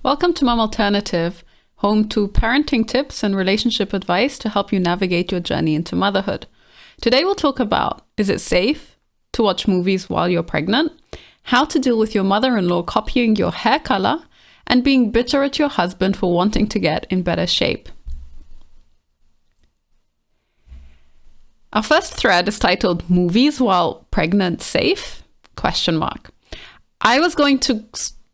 Welcome to Mom Alternative, home to parenting tips and relationship advice to help you navigate your journey into motherhood. Today we'll talk about, is it safe to watch movies while you're pregnant? How to deal with your mother-in-law copying your hair color, and being bitter at your husband for wanting to get in better shape. Our first thread is titled Movies While Pregnant Safe? I was going to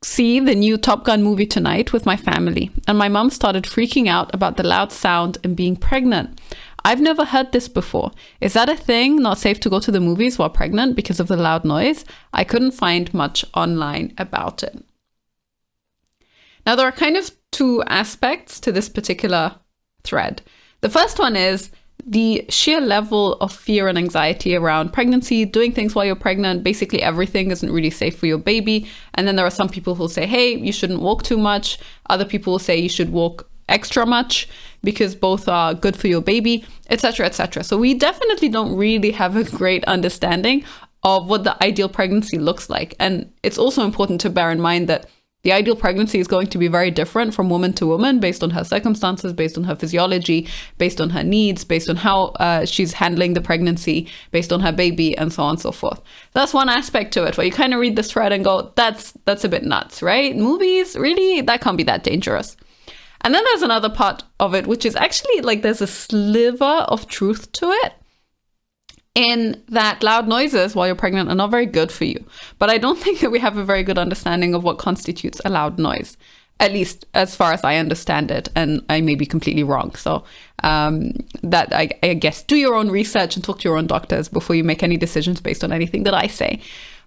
see the new Top Gun movie tonight with my family, and my mum started freaking out about the loud sound and being pregnant. I've never heard this before. Is that a thing? Not safe to go to the movies while pregnant because of the loud noise? I couldn't find much online about it. Now, there are kind of two aspects to this particular thread. The first one is the sheer level of fear and anxiety around pregnancy, doing things while you're pregnant. Basically, everything isn't really safe for your baby. And then there are some people who'll say, hey, you shouldn't walk too much. Other people will say you should walk extra much because both are good for your baby, etc., etc. So we definitely don't really have a great understanding of what the ideal pregnancy looks like. And it's also important to bear in mind that the ideal pregnancy is going to be very different from woman to woman based on her circumstances, based on her physiology, based on her needs, based on how she's handling the pregnancy, based on her baby, and so on and so forth. That's one aspect to it where you kind of read this thread and go, that's a bit nuts, right? Movies, really? That can't be that dangerous. And then there's another part of it, which is actually like there's a sliver of truth to it, in that loud noises while you're pregnant are not very good for you. But I don't think that we have a very good understanding of what constitutes a loud noise, at least as far as I understand it. And I may be completely wrong. So that I guess do your own research and talk to your own doctors before you make any decisions based on anything that I say.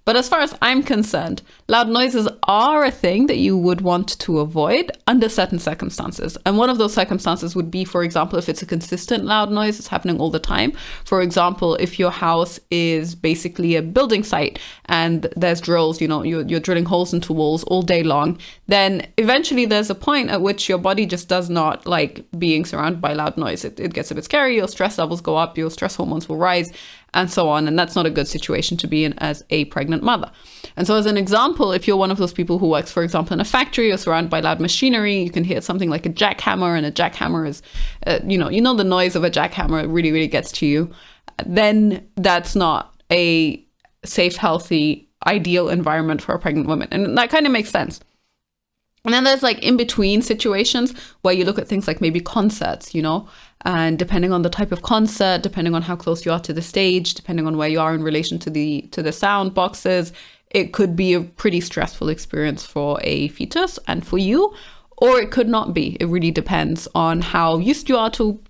But as far as I'm concerned, loud noises are a thing that you would want to avoid under certain circumstances. And one of those circumstances would be, for example, if it's a consistent loud noise, it's happening all the time. For example, if your house is basically a building site and there's drills, you're drilling holes into walls all day long, then eventually there's a point at which your body just does not like being surrounded by loud noise. It gets a bit scary, your stress levels go up, your stress hormones will rise, and so on. And that's not a good situation to be in as a pregnant mother. And so as an example, if you're one of those people who works, for example, in a factory or surrounded by loud machinery, you can hear something like a jackhammer, and a jackhammer is, the noise of a jackhammer really, really gets to you. Then that's not a safe, healthy, ideal environment for a pregnant woman. And that kind of makes sense. And then there's like in between situations where you look at things like maybe concerts, and depending on the type of concert, depending on how close you are to the stage, depending on where you are in relation to the sound boxes, it could be a pretty stressful experience for a fetus and for you, or it could not be. It really depends on how used you are to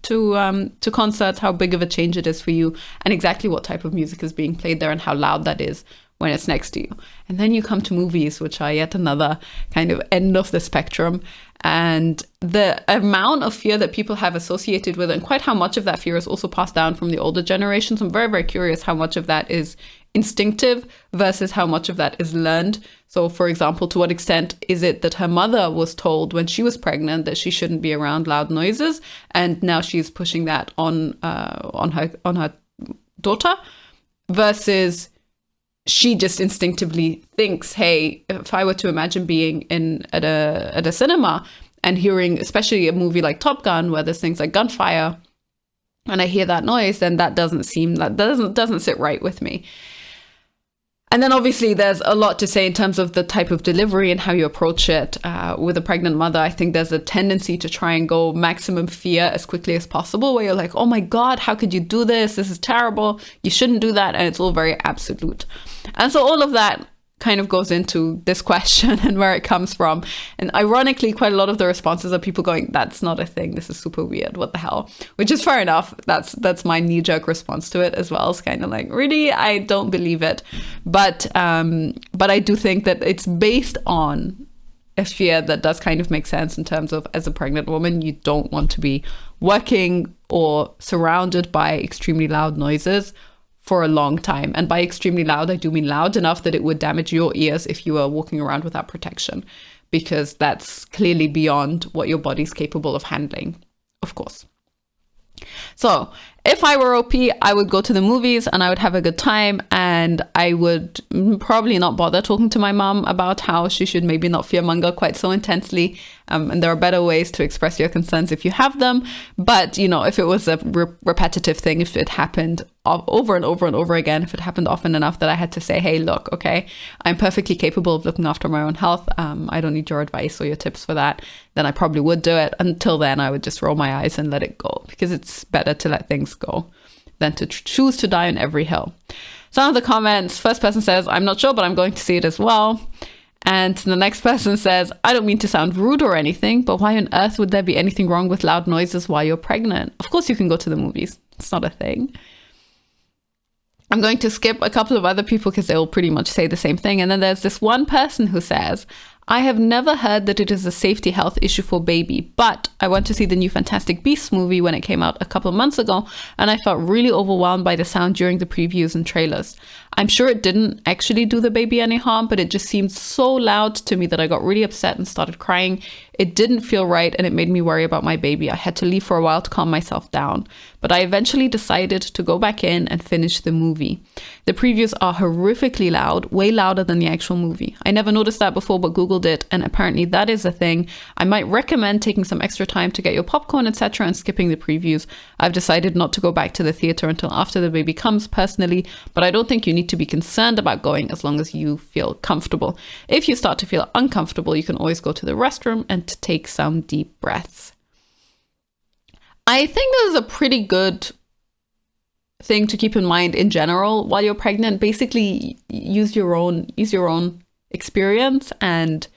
concerts, how big of a change it is for you, and exactly what type of music is being played there and how loud that is when it's next to you. And then you come to movies, which are yet another kind of end of the spectrum. And the amount of fear that people have associated with it, and quite how much of that fear is also passed down from the older generations. I'm very, very curious how much of that is instinctive versus how much of that is learned. So, for example, to what extent is it that her mother was told when she was pregnant that she shouldn't be around loud noises, and now she's pushing that on her daughter, versus she just instinctively thinks, hey, if I were to imagine being at a cinema and hearing, especially a movie like Top Gun, where there's things like gunfire, and I hear that noise, then that doesn't sit right with me. And then obviously there's a lot to say in terms of the type of delivery and how you approach it. With a pregnant mother, I think there's a tendency to try and go maximum fear as quickly as possible, where you're like, oh my God, how could you do this? This is terrible. You shouldn't do that. And it's all very absolute. And so all of that kind of goes into this question and where it comes from. And ironically, quite a lot of the responses are people going, that's not a thing. This is super weird. What the hell? Which is fair enough. That's my knee-jerk response to it as well. It's kind of like, really? I don't believe it. But I do think that it's based on a fear that does kind of make sense in terms of, as a pregnant woman, you don't want to be working or surrounded by extremely loud noises for a long time. And by extremely loud, I do mean loud enough that it would damage your ears if you were walking around without protection, because that's clearly beyond what your body's capable of handling, of course. So If I were OP, I would go to the movies and I would have a good time, and I would probably not bother talking to my mom about how she should maybe not fearmonger quite so intensely. And there are better ways to express your concerns if you have them. But, you know, if it was a repetitive thing, if it happened over and over and over again, if it happened often enough that I had to say, hey, look, okay, I'm perfectly capable of looking after my own health. I don't need your advice or your tips for that. Then I probably would do it. Until then, I would just roll my eyes and let it go, because it's better to let things go than to choose to die on every hill. Some of the comments, first person says, I'm not sure, but I'm going to see it as well. And the next person says, I don't mean to sound rude or anything, but why on earth would there be anything wrong with loud noises while you're pregnant? Of course you can go to the movies. It's not a thing. I'm going to skip a couple of other people because they all pretty much say the same thing. And then there's this one person who says, I have never heard that it is a safety health issue for baby, but I went to see the new Fantastic Beasts movie when it came out a couple of months ago, and I felt really overwhelmed by the sound during the previews and trailers. I'm sure it didn't actually do the baby any harm, but it just seemed so loud to me that I got really upset and started crying. It didn't feel right, and it made me worry about my baby. I had to leave for a while to calm myself down, but I eventually decided to go back in and finish the movie. The previews are horrifically loud, way louder than the actual movie. I never noticed that before, but Googled it, and apparently that is a thing. I might recommend taking some extra time to get your popcorn, etc., and skipping the previews. I've decided not to go back to the theater until after the baby comes personally, but I don't think you need to be concerned about going as long as you feel comfortable. If you start to feel uncomfortable, you can always go to the restroom and take some deep breaths. I think this is a pretty good thing to keep in mind in general while you're pregnant. Basically, use your own experience and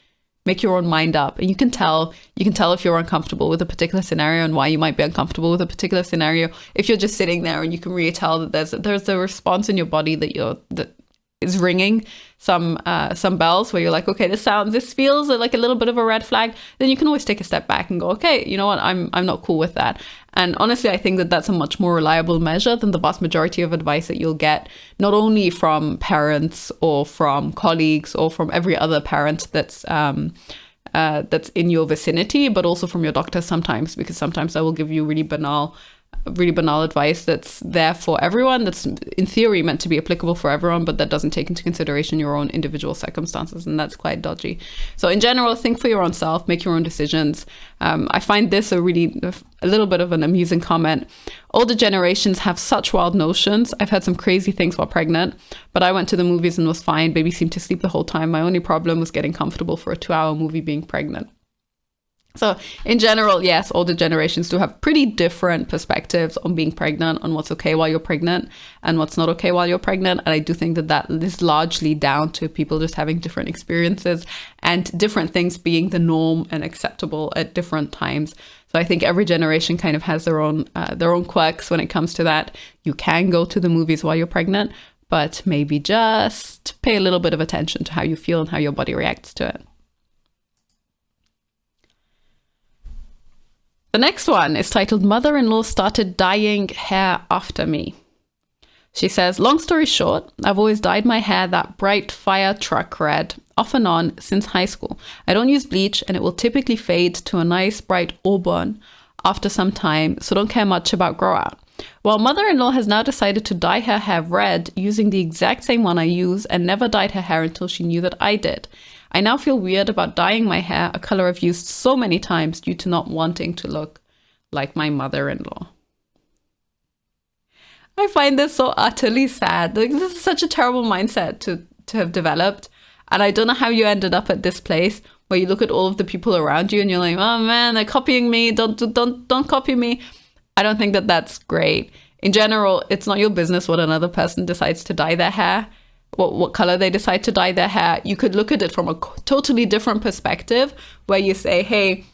make your own mind up. And you can tell if you're uncomfortable with a particular scenario and why you might be uncomfortable with a particular scenario. If you're just sitting there and you can really tell that there's a response in your body that is ringing some bells where you're like, okay, this feels like a little bit of a red flag, then you can always take a step back and go, okay, you know what, I'm not cool with that. And honestly, I think that that's a much more reliable measure than the vast majority of advice that you'll get, not only from parents or from colleagues or from every other parent that's in your vicinity, but also from your doctor sometimes, because sometimes I will give you really banal advice that's there for everyone, that's in theory meant to be applicable for everyone, but that doesn't take into consideration your own individual circumstances, and that's quite dodgy. So in general, think for your own self, make your own decisions. I find this a little bit of an amusing comment. Older generations have such wild notions. I've heard some crazy things while pregnant, but I went to the movies and was fine. Baby seemed to sleep the whole time. My only problem was getting comfortable for a 2-hour movie being pregnant. So in general, yes, older generations do have pretty different perspectives on being pregnant, on what's okay while you're pregnant and what's not okay while you're pregnant. And I do think that is largely down to people just having different experiences and different things being the norm and acceptable at different times. So I think every generation kind of has their own quirks when it comes to that. You can go to the movies while you're pregnant, but maybe just pay a little bit of attention to how you feel and how your body reacts to it. The next one is titled, Mother-in-law started dyeing hair after me. She says, long story short, I've always dyed my hair that bright fire truck red, off and on, since high school. I don't use bleach, and it will typically fade to a nice bright auburn after some time, so don't care much about grow out. Well, mother-in-law has now decided to dye her hair red using the exact same one I use, and never dyed her hair until she knew that I did. I now feel weird about dyeing my hair, a color I've used so many times, due to not wanting to look like my mother-in-law. I find this so utterly sad. Like, this is such a terrible mindset to have developed. And I don't know how you ended up at this place where you look at all of the people around you and you're like, oh man, they're copying me. Don't copy me. I don't think that that's great. In general, it's not your business what another person decides to dye their hair. What color they decide to dye their hair. You could look at it from a totally different perspective where you say, hey,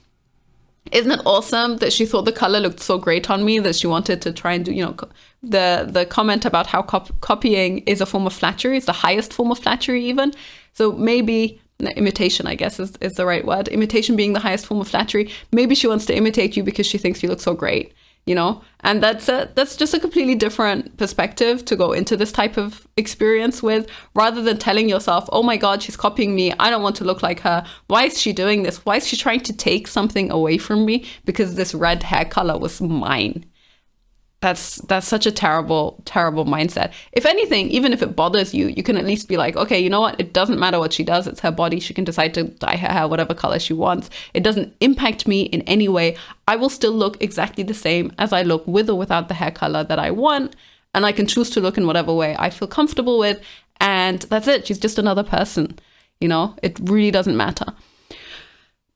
isn't it awesome that she thought the color looked so great on me that she wanted to try and do, the comment about how copying is a form of flattery. It's the highest form of flattery even. So maybe imitation, I guess, is the right word. Imitation being the highest form of flattery. Maybe she wants to imitate you because she thinks you look so great. And that's just a completely different perspective to go into this type of experience with, rather than telling yourself, oh my God, she's copying me. I don't want to look like her. Why is she doing this? Why is she trying to take something away from me because this red hair color was mine? That's such a terrible, terrible mindset. If anything, even if it bothers you, you can at least be like, okay, you know what? It doesn't matter what she does. It's her body. She can decide to dye her hair whatever color she wants. It doesn't impact me in any way. I will still look exactly the same as I look with or without the hair color that I want. And I can choose to look in whatever way I feel comfortable with. And that's it. She's just another person. You know, it really doesn't matter.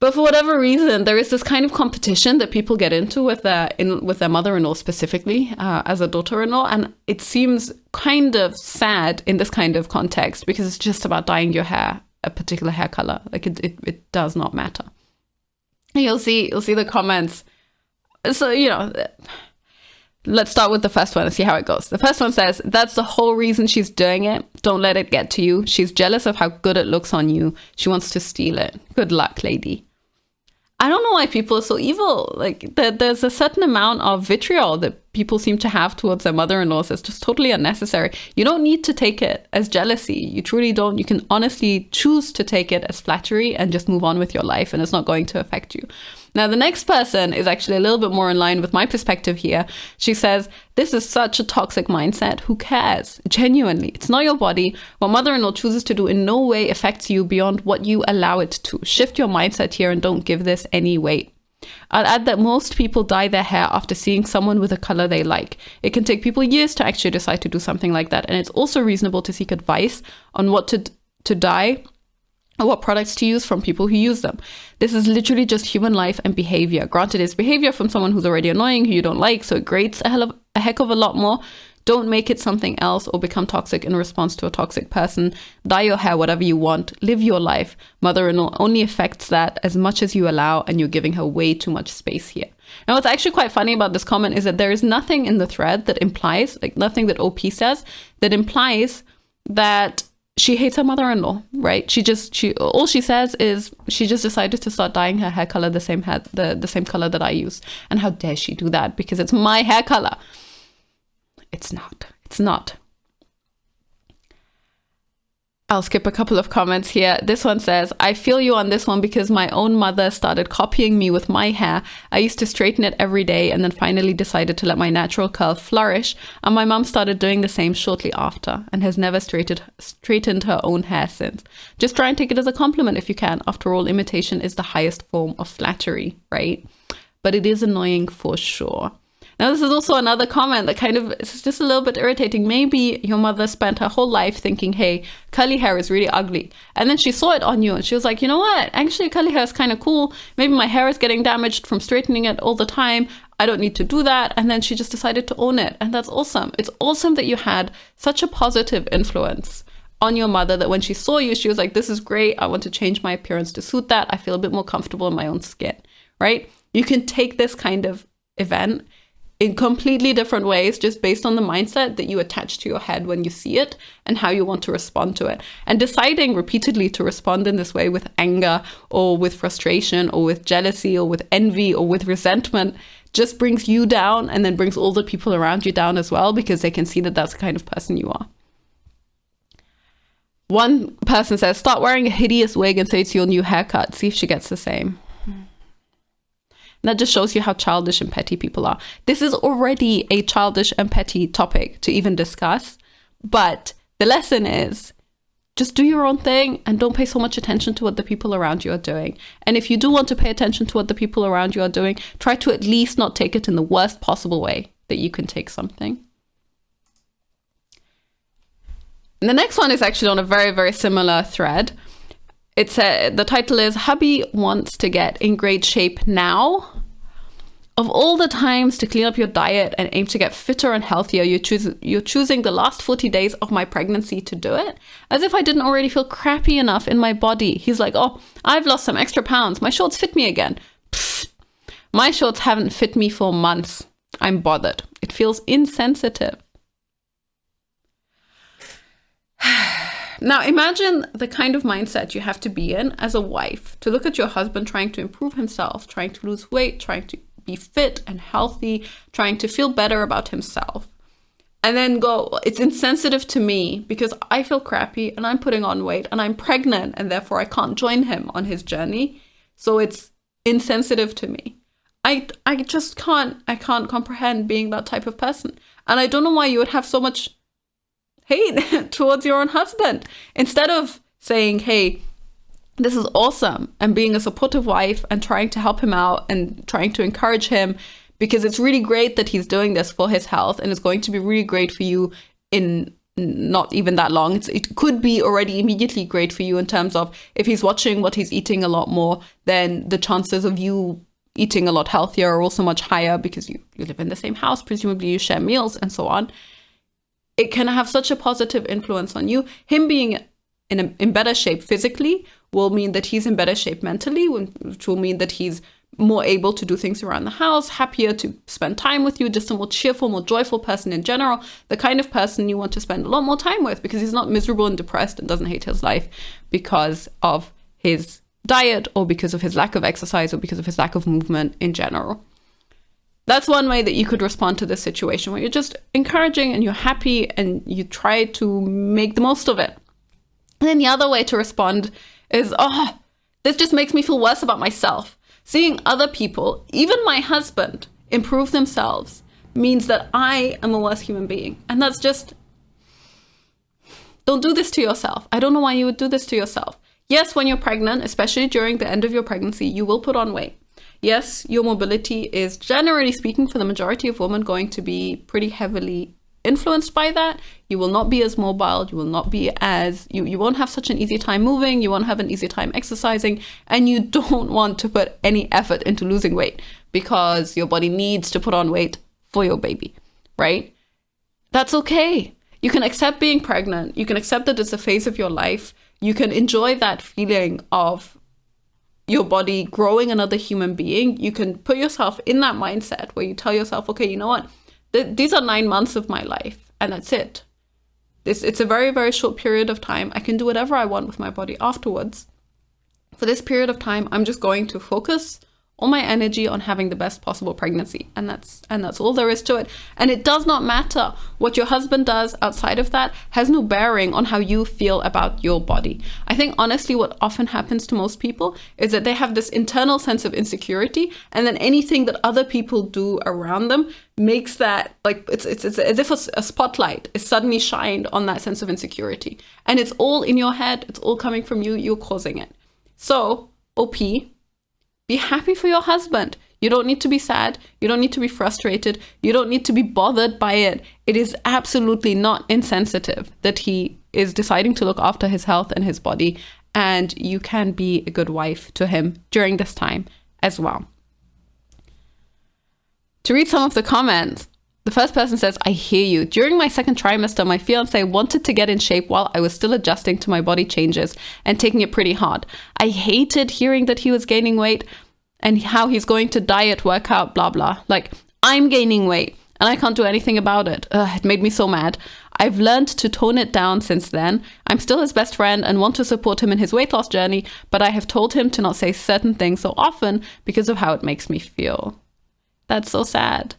But for whatever reason, there is this kind of competition that people get into with their mother-in-law specifically as a daughter-in-law. And it seems kind of sad in this kind of context because it's just about dyeing your hair a particular hair color. Like it does not matter. And you'll see the comments. So, you know, let's start with the first one and see how it goes. The first one says, that's the whole reason she's doing it. Don't let it get to you. She's jealous of how good it looks on you. She wants to steal it. Good luck, lady. I don't know why people are so evil. Like there's a certain amount of vitriol that people seem to have towards their mother-in-laws. It's just totally unnecessary. You don't need to take it as jealousy. You truly don't. You can honestly choose to take it as flattery and just move on with your life, and it's not going to affect you. Now, the next person is actually a little bit more in line with my perspective here. She says, this is such a toxic mindset. Who cares? Genuinely, it's not your body. What mother-in-law chooses to do in no way affects you beyond what you allow it to. Shift your mindset here and don't give this any weight. I'll add that most people dye their hair after seeing someone with a color they like. It can take people years to actually decide to do something like that. And it's also reasonable to seek advice on what to dye or what products to use from people who use them. This is literally just human life and behavior. Granted, it's behavior from someone who's already annoying, who you don't like, so it grates a heck of a lot more. Don't make it something else or become toxic in response to a toxic person. Dye your hair whatever you want. Live your life. Mother-in-law only affects that as much as you allow, and you're giving her way too much space here. Now, what's actually quite funny about this comment is that there is nothing in the thread that implies, like nothing that OP says, that implies that she hates her mother-in-law, right? All she says is she just decided to start dyeing her hair color the same color that I use. And how dare she do that? Because it's my hair color. It's not. I'll skip a couple of comments here. This one says, I feel you on this one because my own mother started copying me with my hair. I used to straighten it every day and then finally decided to let my natural curl flourish. And my mom started doing the same shortly after and has never straightened her own hair since. Just try and take it as a compliment if you can. After all, imitation is the highest form of flattery, right? But it is annoying for sure. Now, this is also another comment that kind of is just a little bit irritating. Maybe your mother spent her whole life thinking, hey, curly hair is really ugly. And then she saw it on you and she was like, you know what? Actually, curly hair is kind of cool. Maybe my hair is getting damaged from straightening it all the time. I don't need to do that. And then she just decided to own it. And that's awesome. It's awesome that you had such a positive influence on your mother that when she saw you, she was like, this is great. I want to change my appearance to suit that. I feel a bit more comfortable in my own skin, right? You can take this kind of event in completely different ways, just based on the mindset that you attach to your head when you see it and how you want to respond to it. And deciding repeatedly to respond in this way with anger or with frustration or with jealousy or with envy or with resentment just brings you down and then brings all the people around you down as well, because they can see that that's the kind of person you are. One person says, start wearing a hideous wig and say it's your new haircut. See if she gets the same. And that just shows you how childish and petty people are. This is already a childish and petty topic to even discuss. But the lesson is just do your own thing and don't pay so much attention to what the people around you are doing. And if you do want to pay attention to what the people around you are doing, try to at least not take it in the worst possible way that you can take something. And the next one is actually on a very, very similar thread. The title is, hubby wants to get in great shape now. Of all the times to clean up your diet and aim to get fitter and healthier, you're choosing the last 40 days of my pregnancy to do it? As if I didn't already feel crappy enough in my body. He's like, oh, I've lost some extra pounds. My shorts fit me again. Pfft. My shorts haven't fit me for months. I'm bothered. It feels insensitive. Now, imagine the kind of mindset you have to be in as a wife to look at your husband trying to improve himself, trying to lose weight, trying to be fit and healthy, trying to feel better about himself. And then go, it's insensitive to me because I feel crappy and I'm putting on weight and I'm pregnant and therefore I can't join him on his journey. So it's insensitive to me. I just can't comprehend being that type of person. And I don't know why you would have so much hate towards your own husband. Instead of saying, hey, this is awesome, and being a supportive wife and trying to help him out and trying to encourage him, because it's really great that he's doing this for his health, and it's going to be really great for you in not even that long. It could be already immediately great for you in terms of if he's watching what he's eating a lot more, then the chances of you eating a lot healthier are also much higher because you live in the same house, presumably you share meals and so on. It can have such a positive influence on you. Him being in better shape physically will mean that he's in better shape mentally, which will mean that he's more able to do things around the house, happier to spend time with you, just a more cheerful, more joyful person in general, the kind of person you want to spend a lot more time with because he's not miserable and depressed and doesn't hate his life because of his diet or because of his lack of exercise or because of his lack of movement in general. That's one way that you could respond to this situation, where you're just encouraging and you're happy and you try to make the most of it. And then the other way to respond is, oh, this just makes me feel worse about myself. Seeing other people, even my husband, improve themselves means that I am a worse human being. And that's just, don't do this to yourself. I don't know why you would do this to yourself. Yes, when you're pregnant, especially during the end of your pregnancy, you will put on weight. Yes, your mobility is, generally speaking, for the majority of women, going to be pretty heavily influenced by that. You will not be as mobile. You will not be as, you won't have such an easy time moving. You won't have an easy time exercising. And you don't want to put any effort into losing weight because your body needs to put on weight for your baby, right? That's okay. You can accept being pregnant. You can accept that it's a phase of your life. You can enjoy that feeling of your body growing another human being. You can put yourself in that mindset where you tell yourself, okay, you know what? These are 9 months of my life and that's it. It's a very, very short period of time. I can do whatever I want with my body afterwards. For this period of time, I'm just going to focus all my energy on having the best possible pregnancy. And that's all there is to it. And it does not matter what your husband does outside of that, has no bearing on how you feel about your body. I think honestly what often happens to most people is that they have this internal sense of insecurity, and then anything that other people do around them makes that, like, it's as if a spotlight is suddenly shined on that sense of insecurity. And it's all in your head, it's all coming from you, you're causing it. So, OP, be happy for your husband. You don't need to be sad. You don't need to be frustrated. You don't need to be bothered by it. It is absolutely not insensitive that he is deciding to look after his health and his body. And you can be a good wife to him during this time as well. To read some of the comments, the first person says, I hear you. During my second trimester, my fiance wanted to get in shape while I was still adjusting to my body changes and taking it pretty hard. I hated hearing that he was gaining weight and how he's going to diet, workout, blah, blah. Like, I'm gaining weight and I can't do anything about it. It made me so mad. I've learned to tone it down since then. I'm still his best friend and want to support him in his weight loss journey, but I have told him to not say certain things so often because of how it makes me feel. That's so sad.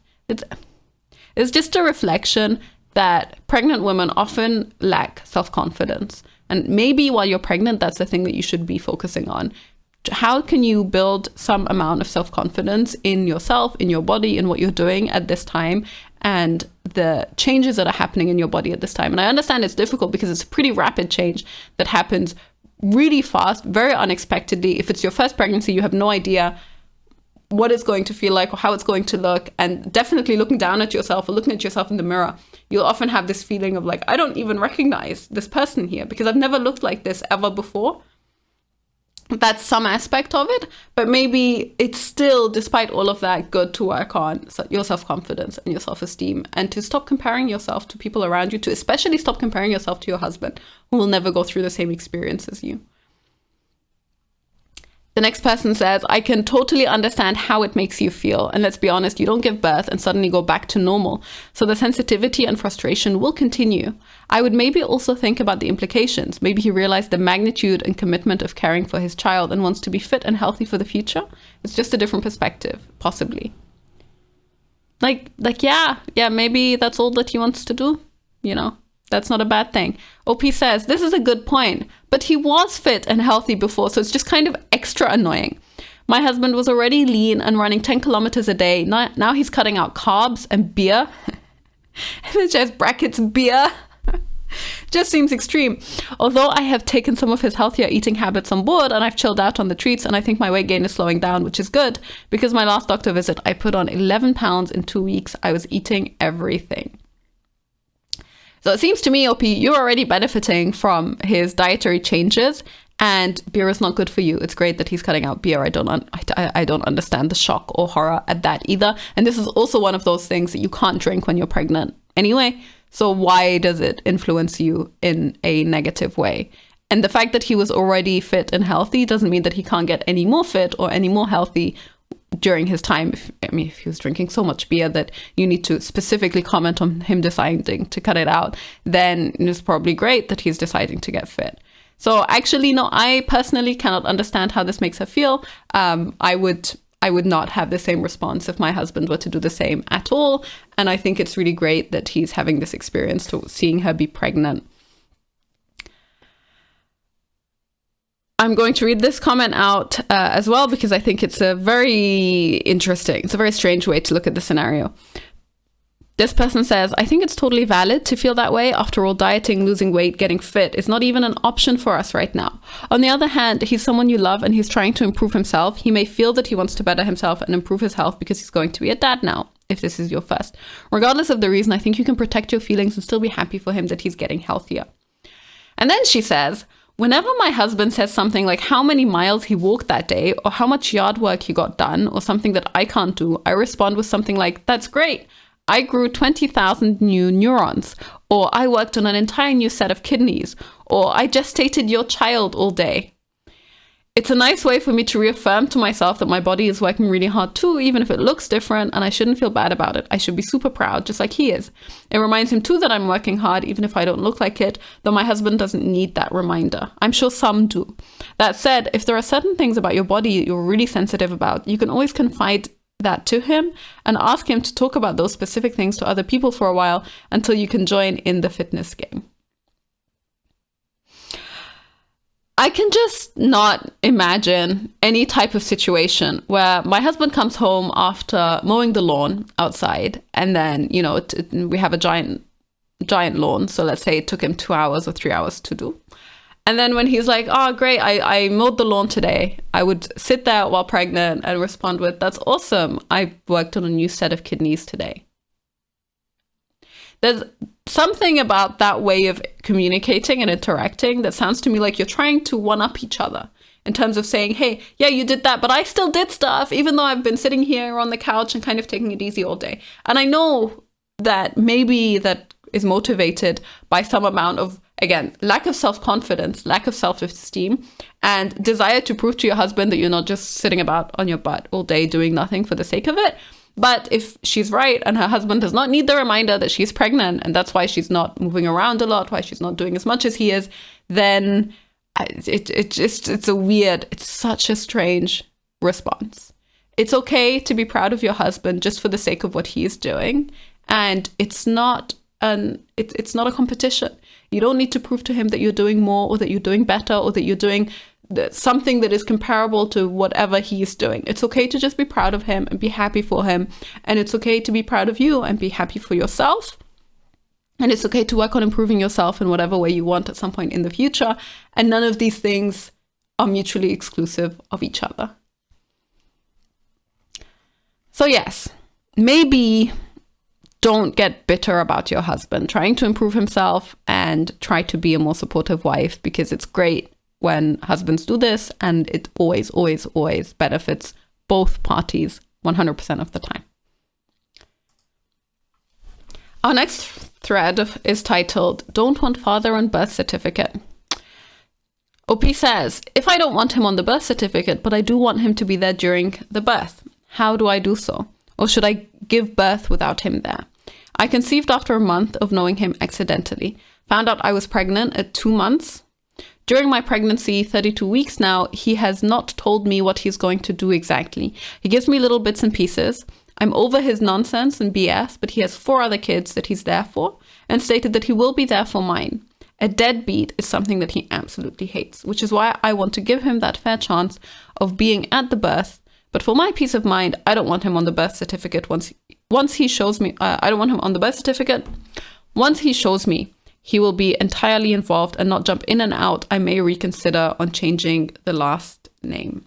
It's just a reflection that pregnant women often lack self-confidence. And maybe while you're pregnant, that's the thing that you should be focusing on. How can you build some amount of self-confidence in yourself, in your body, in what you're doing at this time, and the changes that are happening in your body at this time? And I understand it's difficult because it's a pretty rapid change that happens really fast, very unexpectedly. If it's your first pregnancy, you have no idea what it's going to feel like or how it's going to look. And definitely looking down at yourself or looking at yourself in the mirror, you'll often have this feeling of like, I don't even recognize this person here because I've never looked like this ever before. That's some aspect of it, but maybe it's still, despite all of that, good to work on your self-confidence and your self-esteem, and to stop comparing yourself to people around you, to especially stop comparing yourself to your husband, who will never go through the same experience as you. The next person says, I can totally understand how it makes you feel. And let's be honest, you don't give birth and suddenly go back to normal. So the sensitivity and frustration will continue. I would maybe also think about the implications. Maybe he realized the magnitude and commitment of caring for his child and wants to be fit and healthy for the future. It's just a different perspective, possibly. Yeah, maybe that's all that he wants to do, you know. That's not a bad thing. OP says, this is a good point, but he was fit and healthy before, so it's just kind of extra annoying. My husband was already lean and running 10 kilometers a day. Now he's cutting out carbs and beer. And it just brackets beer. Just seems extreme. Although I have taken some of his healthier eating habits on board and I've chilled out on the treats, and I think my weight gain is slowing down, which is good, because my last doctor visit, I put on 11 pounds in 2 weeks. I was eating everything. So it seems to me, OP, you're already benefiting from his dietary changes, and beer is not good for you. It's great that he's cutting out beer. I don't understand the shock or horror at that either. And this is also one of those things that you can't drink when you're pregnant anyway. So why does it influence you in a negative way? And the fact that he was already fit and healthy doesn't mean that he can't get any more fit or any more healthy during his time. If he was drinking so much beer that you need to specifically comment on him deciding to cut it out, then it's probably great that he's deciding to get fit. So actually, no, I personally cannot understand how this makes her feel. I would not have the same response if my husband were to do the same at all. And I think it's really great that he's having this experience to seeing her be pregnant. I'm going to read this comment out as well, because I think it's a very interesting, it's a very strange way to look at the scenario. This person says, I think it's totally valid to feel that way. After all, dieting, losing weight, getting fit is not even an option for us right now. On the other hand, he's someone you love and he's trying to improve himself. He may feel that he wants to better himself and improve his health because he's going to be a dad now, if this is your first. Regardless of the reason, I think you can protect your feelings and still be happy for him that he's getting healthier. And then she says, whenever my husband says something like how many miles he walked that day or how much yard work he got done or something that I can't do, I respond with something like, that's great. I grew 20,000 new neurons, or I worked on an entire new set of kidneys, or I gestated your child all day. It's a nice way for me to reaffirm to myself that my body is working really hard too, even if it looks different, and I shouldn't feel bad about it. I should be super proud, just like he is. It reminds him too that I'm working hard, even if I don't look like it, though my husband doesn't need that reminder. I'm sure some do. That said, if there are certain things about your body you're really sensitive about, you can always confide that to him and ask him to talk about those specific things to other people for a while until you can join in the fitness game. I can just not imagine any type of situation where my husband comes home after mowing the lawn outside, and then, we have a giant lawn. So let's say it took him 2 hours or 3 hours to do. And then when he's like, oh, great, I mowed the lawn today, I would sit there while pregnant and respond with, that's awesome. I worked on a new set of kidneys today. There's something about that way of communicating and interacting that sounds to me like you're trying to one-up each other in terms of saying, hey, yeah, you did that, but I still did stuff, even though I've been sitting here on the couch and kind of taking it easy all day. And I know that maybe that is motivated by some amount of, again, lack of self-confidence, lack of self-esteem, and desire to prove to your husband that you're not just sitting about on your butt all day doing nothing for the sake of it. But if she's right and her husband does not need the reminder that she's pregnant and that's why she's not moving around a lot, why she's not doing as much as he is, then it's such a strange response. It's okay to be proud of your husband just for the sake of what he is doing. And it's not a competition. You don't need to prove to him that you're doing more or that you're doing better or that you're doing something that is comparable to whatever he is doing. It's okay to just be proud of him and be happy for him. And it's okay to be proud of you and be happy for yourself. And it's okay to work on improving yourself in whatever way you want at some point in the future. And none of these things are mutually exclusive of each other. So yes, maybe don't get bitter about your husband trying to improve himself, and try to be a more supportive wife, because it's great when husbands do this, and it always, always, always benefits both parties 100% of the time. Our next thread is titled, Don't Want Father on Birth Certificate. OP says, if I don't want him on the birth certificate, but I do want him to be there during the birth, how do I do so? Or should I give birth without him there? I conceived after a month of knowing him accidentally. Found out I was pregnant at 2 months. During my pregnancy, 32 weeks now, he has not told me what he's going to do exactly. He gives me little bits and pieces. I'm over his nonsense and BS, but he has 4 other kids that he's there for and stated that he will be there for mine. A deadbeat is something that he absolutely hates, which is why I want to give him that fair chance of being at the birth. But for my peace of mind, I don't want him on the birth certificate once he shows me. I don't want him on the birth certificate. Once he shows me he will be entirely involved and not jump in and out, I may reconsider on changing the last name.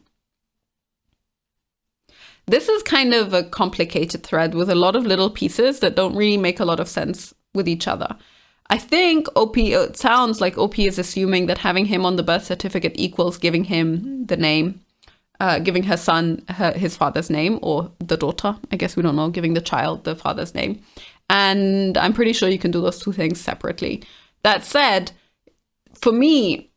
This is kind of a complicated thread with a lot of little pieces that don't really make a lot of sense with each other. I think it sounds like OP is assuming that having him on the birth certificate equals giving him the name, giving her son his father's name, or the daughter, I guess we don't know, giving the child the father's name. And I'm pretty sure you can do those two things separately. That said, for me,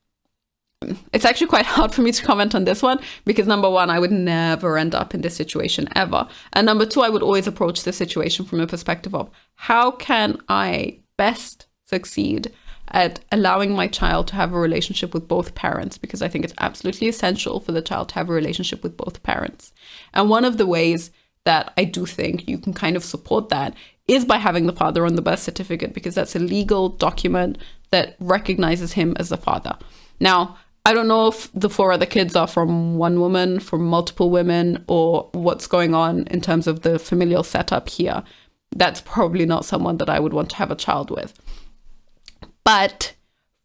it's actually quite hard for me to comment on this one because number one, I would never end up in this situation ever. And number two, I would always approach the situation from a perspective of how can I best succeed at allowing my child to have a relationship with both parents, because I think it's absolutely essential for the child to have a relationship with both parents. And one of the ways that I do think you can kind of support that is by having the father on the birth certificate, because that's a legal document that recognizes him as the father. Now, I don't know if the 4 other kids are from one woman, from multiple women, or what's going on in terms of the familial setup here. That's probably not someone that I would want to have a child with. But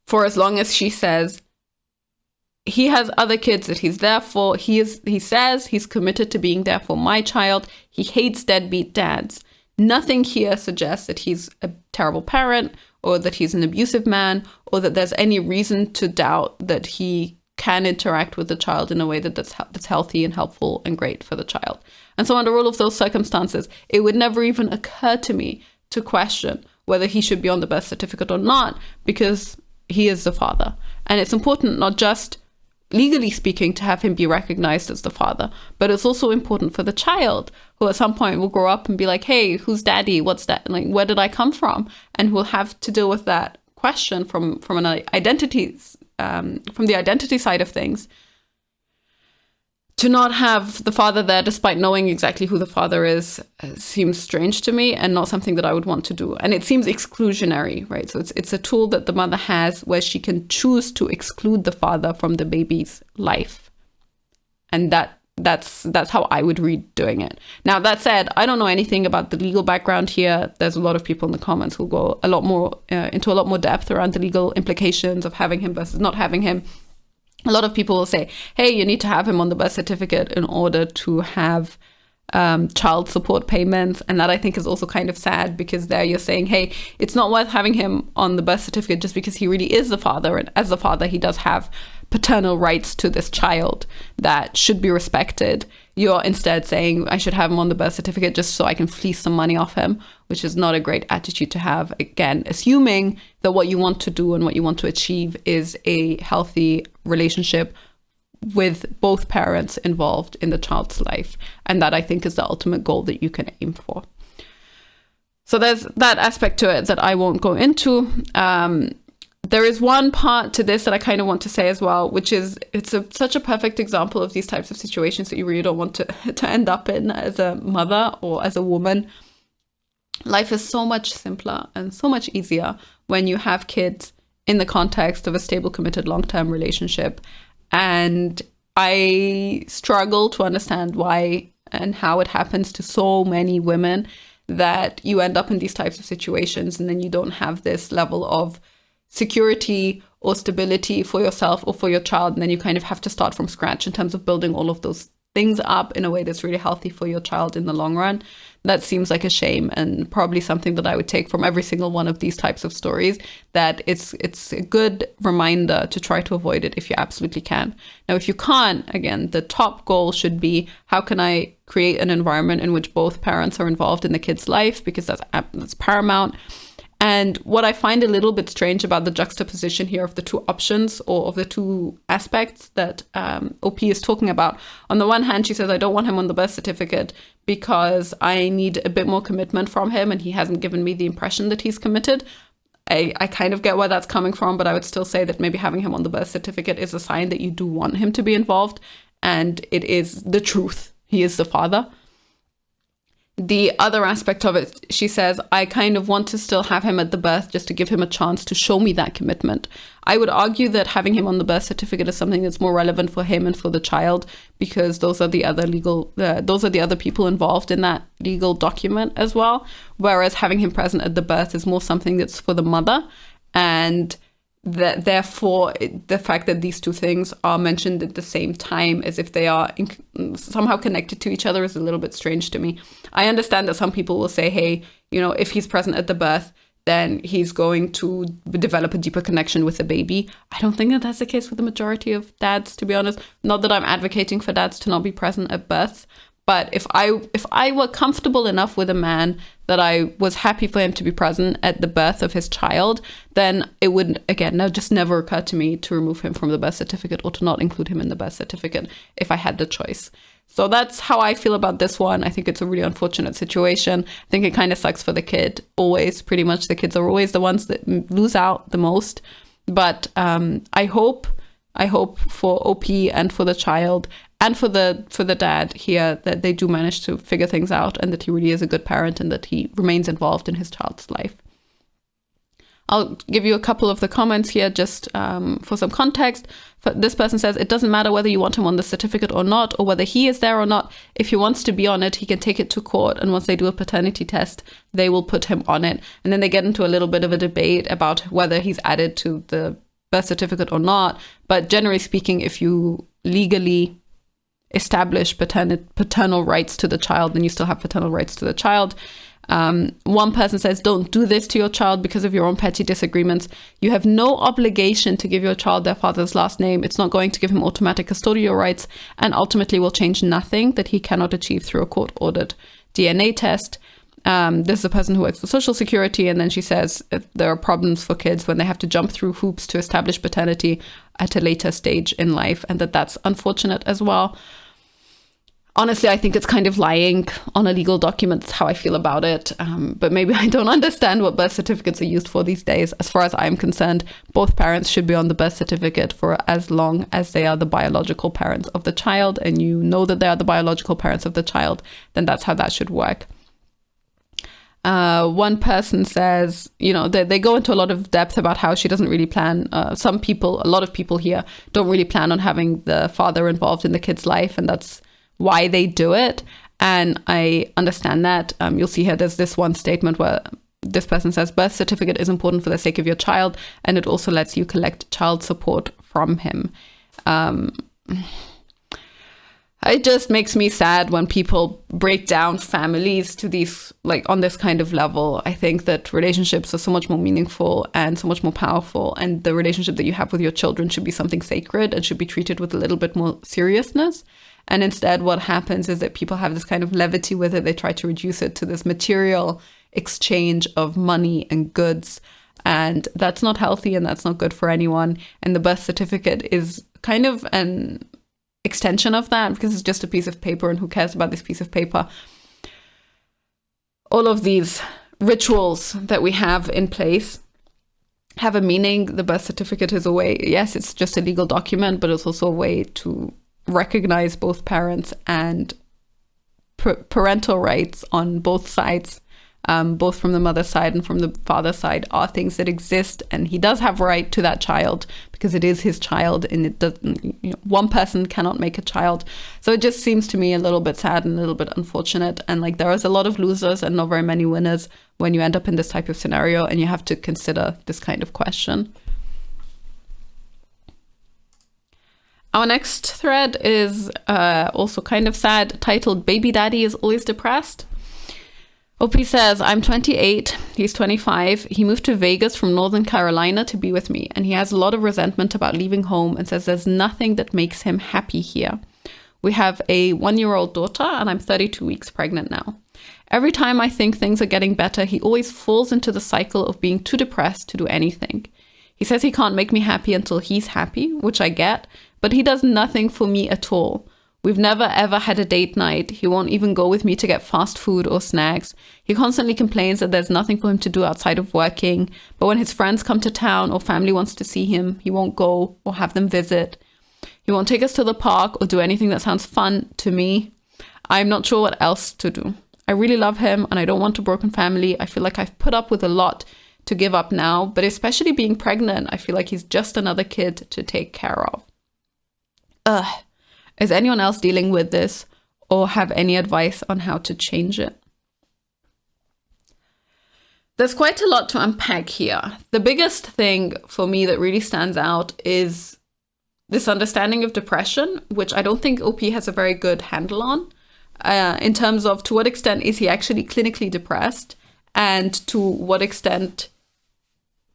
for as long as she says he has other kids that he's there for, he says he's committed to being there for my child. He hates deadbeat dads. Nothing here suggests that he's a terrible parent or that he's an abusive man or that there's any reason to doubt that he can interact with the child in a way that's healthy and helpful and great for the child. And so under all of those circumstances, it would never even occur to me to question whether he should be on the birth certificate or not, because he is the father. And it's important not just legally speaking to have him be recognized as the father, but it's also important for the child, who at some point will grow up and be like, hey, who's daddy? What's that? Like, where did I come from? And who will have to deal with that question from an identity, from the identity side of things, to not have the father there despite knowing exactly who the father is seems strange to me and not something that I would want to do. And it seems exclusionary, right? So it's a tool that the mother has where she can choose to exclude the father from the baby's life. And that's how I would read doing it. Now, that said, I don't know anything about the legal background here. There's a lot of people in the comments who go a lot more into a lot more depth around the legal implications of having him versus not having him. A lot of people will say, hey, you need to have him on the birth certificate in order to have child support payments. And that I think is also kind of sad, because there you're saying, hey, it's not worth having him on the birth certificate just because he really is the father. And as the father, he does have paternal rights to this child that should be respected. You're instead saying I should have him on the birth certificate just so I can fleece some money off him, which is not a great attitude to have. Again, assuming that what you want to do and what you want to achieve is a healthy relationship with both parents involved in the child's life. And that, I think, is the ultimate goal that you can aim for. So there's that aspect to it that I won't go into. There is one part to this that I kind of want to say as well, which is such a perfect example of these types of situations that you really don't want to end up in as a mother or as a woman. Life is so much simpler and so much easier when you have kids in the context of a stable, committed, long-term relationship. And I struggle to understand why and how it happens to so many women that you end up in these types of situations and then you don't have this level of security or stability for yourself or for your child, and then you kind of have to start from scratch in terms of building all of those things up in a way that's really healthy for your child in the long run. That seems like a shame, and probably something that I would take from every single one of these types of stories, that it's a good reminder to try to avoid it if you absolutely can. Now, if you can't, again, the top goal should be, how can I create an environment in which both parents are involved in the kid's life, because that's paramount. And what I find a little bit strange about the juxtaposition here of the two options, or of the two aspects that OP is talking about. On the one hand, she says, I don't want him on the birth certificate because I need a bit more commitment from him and he hasn't given me the impression that he's committed. I kind of get where that's coming from, but I would still say that maybe having him on the birth certificate is a sign that you do want him to be involved, and it is the truth. He is the father. The other aspect of it, she says, I kind of want to still have him at the birth just to give him a chance to show me that commitment. I would argue that having him on the birth certificate is something that's more relevant for him and for the child, because those are the other people involved in that legal document as well. Whereas having him present at the birth is more something that's for the mother, and therefore the fact that these two things are mentioned at the same time as if they are somehow connected to each other is a little bit strange to me. I understand that some people will say, hey, if he's present at the birth, then he's going to develop a deeper connection with the baby. I don't think that that's the case with the majority of dads, to be honest. Not that I'm advocating for dads to not be present at births, but if I were comfortable enough with a man that I was happy for him to be present at the birth of his child, then it would, again, just never occur to me to remove him from the birth certificate or to not include him in the birth certificate if I had the choice. So that's how I feel about this one. I think it's a really unfortunate situation. I think it kind of sucks for the kid. Always, pretty much, the kids are always the ones that lose out the most. But I hope for OP and for the child and for the dad here that they do manage to figure things out, and that he really is a good parent and that he remains involved in his child's life. I'll give you a couple of the comments here just for some context. This person says, it doesn't matter whether you want him on the certificate or not, or whether he is there or not. If he wants to be on it, he can take it to court. And once they do a paternity test, they will put him on it. And then they get into a little bit of a debate about whether he's added to the birth certificate or not. But generally speaking, if you legally establish paternal rights to the child, then you still have paternal rights to the child. One person says, don't do this to your child because of your own petty disagreements. You have no obligation to give your child their father's last name. It's not going to give him automatic custodial rights, and ultimately will change nothing that he cannot achieve through a court-ordered DNA test. This is a person who works for Social Security, and then she says there are problems for kids when they have to jump through hoops to establish paternity at a later stage in life, and that's unfortunate as well. Honestly, I think it's kind of lying on a legal document. That's how I feel about it. But maybe I don't understand what birth certificates are used for these days. As far as I'm concerned, both parents should be on the birth certificate for as long as they are the biological parents of the child, and you know that they are the biological parents of the child, then that's how that should work. One person says, they go into a lot of depth about how she doesn't really plan. A lot of people here don't really plan on having the father involved in the kid's life, and that's why they do it. And I understand that. You'll see here there's this one statement where this person says, birth certificate is important for the sake of your child, and it also lets you collect child support from him. It just makes me sad when people break down families to these, on this kind of level. I think that relationships are so much more meaningful and so much more powerful, and the relationship that you have with your children should be something sacred and should be treated with a little bit more seriousness. And instead, what happens is that people have this kind of levity with it. They try to reduce it to this material exchange of money and goods. And that's not healthy, and that's not good for anyone. And the birth certificate is kind of an extension of that, because it's just a piece of paper, and who cares about this piece of paper? All of these rituals that we have in place have a meaning. The birth certificate is a way, yes, it's just a legal document, but it's also a way to recognize both parents, and parental rights on both sides, both from the mother's side and from the father's side, are things that exist, and he does have right to that child because it is his child, and it doesn't, one person cannot make a child. So it just seems to me a little bit sad and a little bit unfortunate, and there is a lot of losers and not very many winners when you end up in this type of scenario, and you have to consider this kind of question. Our next thread is also kind of sad, titled Baby Daddy is Always Depressed. OP says, I'm 28, he's 25. He moved to Vegas from Northern Carolina to be with me, and he has a lot of resentment about leaving home and says there's nothing that makes him happy here. We have a 1-year-old daughter, and I'm 32 weeks pregnant now. Every time I think things are getting better, he always falls into the cycle of being too depressed to do anything. He says he can't make me happy until he's happy, which I get, but he does nothing for me at all. We've never ever had a date night. He won't even go with me to get fast food or snacks. He constantly complains that there's nothing for him to do outside of working, but when his friends come to town or family wants to see him, he won't go or have them visit. He won't take us to the park or do anything that sounds fun to me. I'm not sure what else to do. I really love him and I don't want a broken family. I feel like I've put up with a lot to give up now, but especially being pregnant, I feel like he's just another kid to take care of. Is anyone else dealing with this or have any advice on how to change it? There's quite a lot to unpack here. The biggest thing for me that really stands out is this understanding of depression, which I don't think OP has a very good handle on, in terms of to what extent is he actually clinically depressed, and to what extent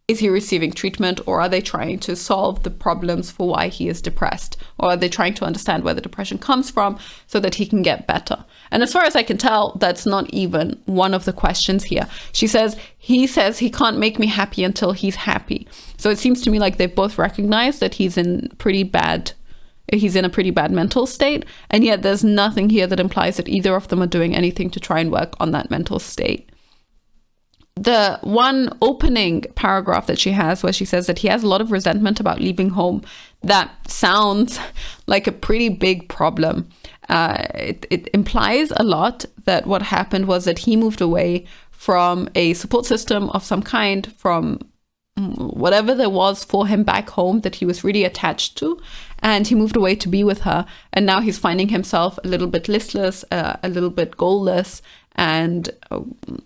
is he receiving treatment, or are they trying to solve the problems for why he is depressed, or are they trying to understand where the depression comes from so that he can get better? And as far as I can tell, that's not even one of the questions here. He says he can't make me happy until he's happy. So it seems to me like they've both recognized that he's in a pretty bad mental state, and yet there's nothing here that implies that either of them are doing anything to try and work on that mental state. The one opening paragraph that she has, where she says that he has a lot of resentment about leaving home, that sounds like a pretty big problem. It implies a lot that what happened was that he moved away from a support system of some kind, from whatever there was for him back home that he was really attached to, and he moved away to be with her, and now he's finding himself a little bit listless, a little bit goalless, and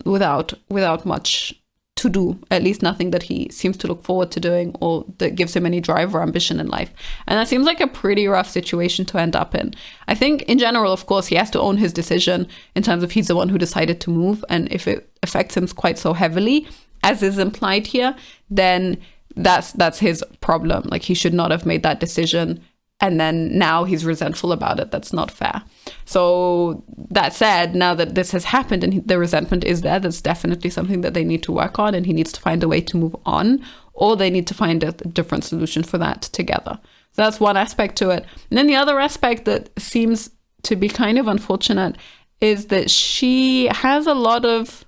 without much to do, at least nothing that he seems to look forward to doing or that gives him any drive or ambition in life. And that seems like a pretty rough situation to end up in. I think in general, of course, he has to own his decision in terms of he's the one who decided to move, and if it affects him quite so heavily, as is implied here, then that's his problem. Like, he should not have made that decision, and then now he's resentful about it. That's not fair. So that said, now that this has happened and the resentment is there, that's definitely something that they need to work on, and he needs to find a way to move on, or they need to find a different solution for that together. So that's one aspect to it. And then the other aspect that seems to be kind of unfortunate is that she has a lot of,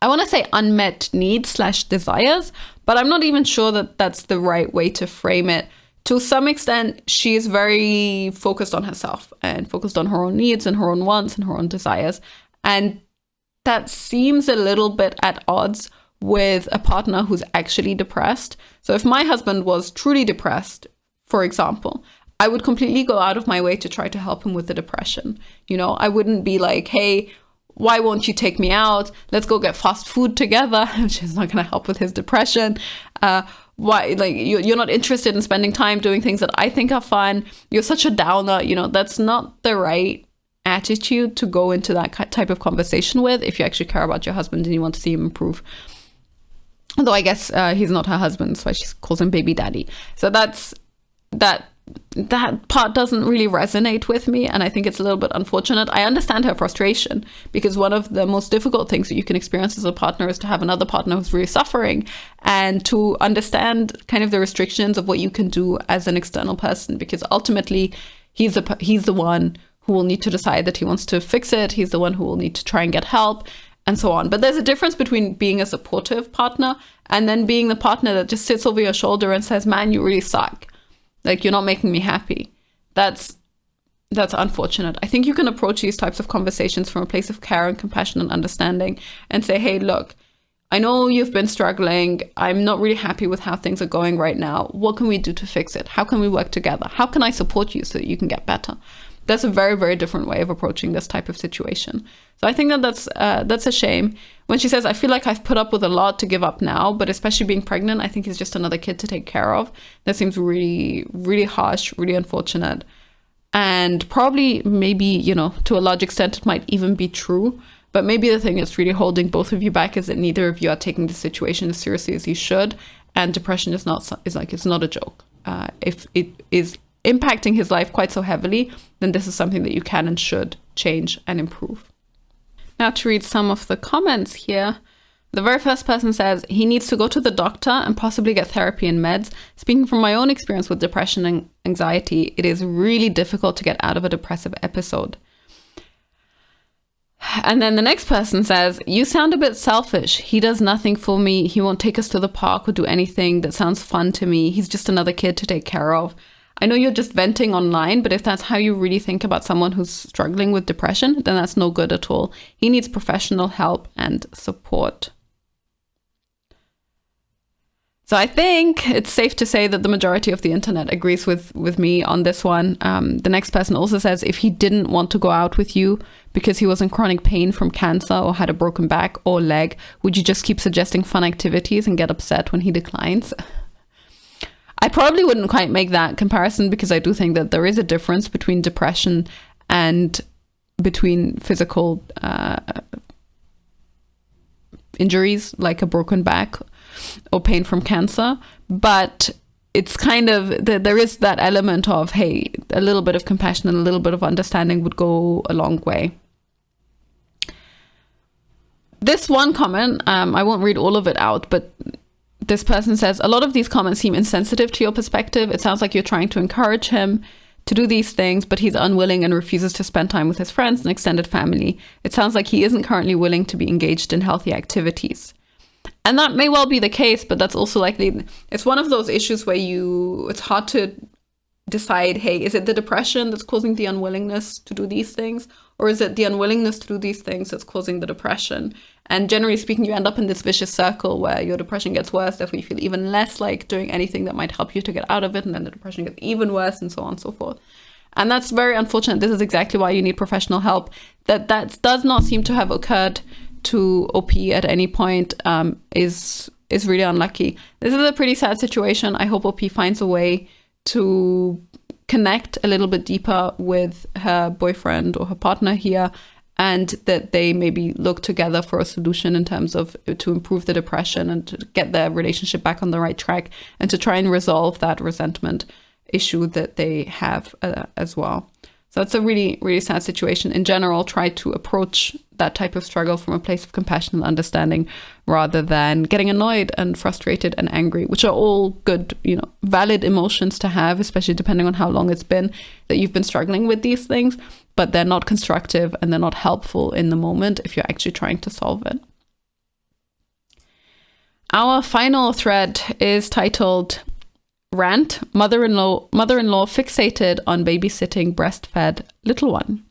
I want to say, unmet needs / desires, but I'm not even sure that that's the right way to frame it. To some extent, she is very focused on herself and focused on her own needs and her own wants and her own desires. And that seems a little bit at odds with a partner who's actually depressed. So if my husband was truly depressed, for example, I would completely go out of my way to try to help him with the depression. You know, I wouldn't be like, hey, why won't you take me out? Let's go get fast food together, which is not going to help with his depression. Why, like, you're not interested in spending time doing things that I think are fun. You're such a downer. You know, that's not the right attitude to go into that type of conversation with if you actually care about your husband and you want to see him improve. Although I guess he's not her husband, so she calls him baby daddy. So that part doesn't really resonate with me, and I think it's a little bit unfortunate. I understand her frustration, because one of the most difficult things that you can experience as a partner is to have another partner who's really suffering, and to understand kind of the restrictions of what you can do as an external person, because ultimately he's the one who will need to decide that he wants to fix it. He's the one who will need to try and get help, and so on. But there's a difference between being a supportive partner and then being the partner that just sits over your shoulder and says, man, you really suck. Like, you're not making me happy. That's unfortunate. I think you can approach these types of conversations from a place of care and compassion and understanding, and say, hey, look, I know you've been struggling. I'm not really happy with how things are going right now. What can we do to fix it? How can we work together? How can I support you so that you can get better? That's a very, very different way of approaching this type of situation. So I think that's a shame. When she says, I feel like I've put up with a lot to give up now, but especially being pregnant, I think he's just another kid to take care of. That seems really, really harsh, really unfortunate. And probably, maybe, you know, to a large extent, it might even be true. But maybe the thing that's really holding both of you back is that neither of you are taking the situation as seriously as you should. And depression it's not a joke. If it is impacting his life quite so heavily, then this is something that you can and should change and improve. Now, to read some of the comments here. The very first person says, he needs to go to the doctor and possibly get therapy and meds. Speaking from my own experience with depression and anxiety, it is really difficult to get out of a depressive episode. And then the next person says, you sound a bit selfish. He does nothing for me. He won't take us to the park or do anything that sounds fun to me. He's just another kid to take care of. I know you're just venting online, but if that's how you really think about someone who's struggling with depression, then that's no good at all. He needs professional help and support. So I think it's safe to say that the majority of the internet agrees with me on this one. The next person also says, if he didn't want to go out with you because he was in chronic pain from cancer or had a broken back or leg, would you just keep suggesting fun activities and get upset when he declines? I probably wouldn't quite make that comparison, because I do think that there is a difference between depression and between physical injuries like a broken back or pain from cancer. But it's kind of, there is that element of, hey, a little bit of compassion and a little bit of understanding would go a long way. This one comment, I won't read all of it out, but this person says, a lot of these comments seem insensitive to your perspective. It sounds like you're trying to encourage him to do these things, but he's unwilling and refuses to spend time with his friends and extended family. It sounds like he isn't currently willing to be engaged in healthy activities. And that may well be the case, but that's also likely, it's one of those issues where it's hard to decide, hey, is it the depression that's causing the unwillingness to do these things? Or is it the unwillingness to do these things that's causing the depression? And generally speaking, you end up in this vicious circle where your depression gets worse, therefore you feel even less like doing anything that might help you to get out of it, and then the depression gets even worse, and so on and so forth. And that's very unfortunate. This is exactly why you need professional help. That does not seem to have occurred to OP at any point, is really unlucky. This is a pretty sad situation. I hope OP finds a way to connect a little bit deeper with her boyfriend or her partner here, and that they maybe look together for a solution in terms of to improve the depression and to get their relationship back on the right track, and to try and resolve that resentment issue that they have as well. So it's a really, really sad situation. In general, try to approach that type of struggle from a place of compassion and understanding, rather than getting annoyed and frustrated and angry, which are all good, valid emotions to have, especially depending on how long it's been that you've been struggling with these things. But they're not constructive and they're not helpful in the moment if you're actually trying to solve it. Our final thread is titled Rant, Mother-in-law fixated on babysitting breastfed little one.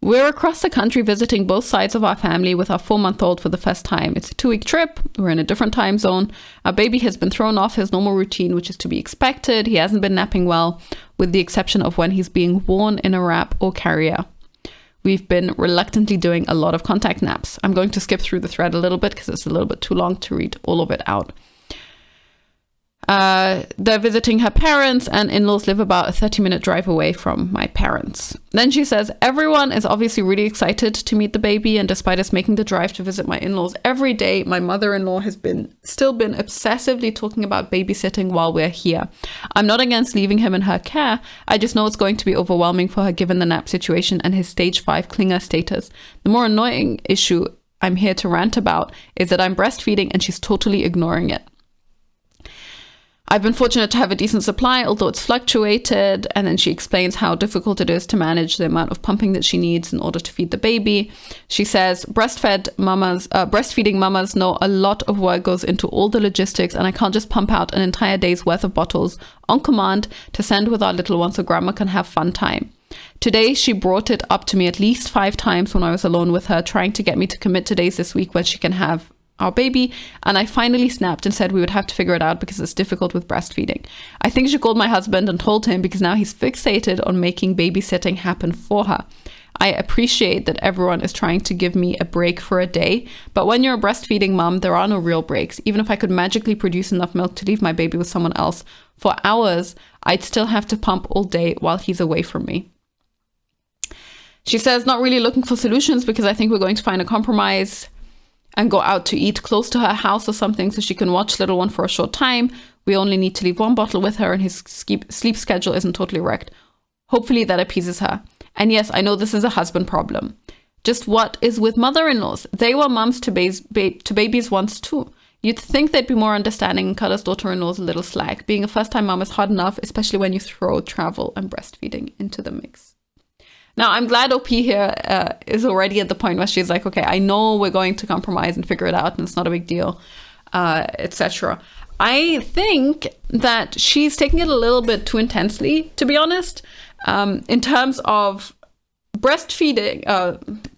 We're across the country visiting both sides of our family with our 4-month-old for the first time. It's a 2-week trip. We're in a different time zone. Our baby has been thrown off his normal routine, which is to be expected. He hasn't been napping well, with the exception of when he's being worn in a wrap or carrier. We've been reluctantly doing a lot of contact naps. I'm going to skip through the thread a little bit because it's a little bit too long to read all of it out. They're visiting her parents, and in-laws live about a 30-minute drive away from my parents. Then she says, everyone is obviously really excited to meet the baby, and despite us making the drive to visit my in-laws every day, my mother-in-law has still been obsessively talking about babysitting while we're here. I'm not against leaving him in her care. I just know it's going to be overwhelming for her given the nap situation and his stage 5 clinger status. The more annoying issue I'm here to rant about is that I'm breastfeeding and she's totally ignoring it. I've been fortunate to have a decent supply, although it's fluctuated. And then she explains how difficult it is to manage the amount of pumping that she needs in order to feed the baby. She says, breastfeeding mamas know a lot of work goes into all the logistics, and I can't just pump out an entire day's worth of bottles on command to send with our little one so grandma can have fun time. Today, she brought it up to me at least 5 times when I was alone with her, trying to get me to commit to days this week when she can have our baby, and I finally snapped and said we would have to figure it out because it's difficult with breastfeeding. I think she called my husband and told him, because now he's fixated on making babysitting happen for her. I appreciate that everyone is trying to give me a break for a day, but when you're a breastfeeding mom, there are no real breaks. Even if I could magically produce enough milk to leave my baby with someone else for hours, I'd still have to pump all day while he's away from me. She says, not really looking for solutions because I think we're going to find a compromise and go out to eat close to her house or something so she can watch little one for a short time. We only need to leave 1 bottle with her, and his sleep schedule isn't totally wrecked. Hopefully that appeases her. And yes, I know this is a husband problem. Just what is with mother-in-laws? They were mums to babies once too. You'd think they'd be more understanding and cut us daughter-in-laws a little slack. Being a first-time mom is hard enough, especially when you throw travel and breastfeeding into the mix. Now, I'm glad OP here is already at the point where she's like, okay, I know we're going to compromise and figure it out, and it's not a big deal, etc. I think that she's taking it a little bit too intensely, to be honest, in terms of breastfeeding.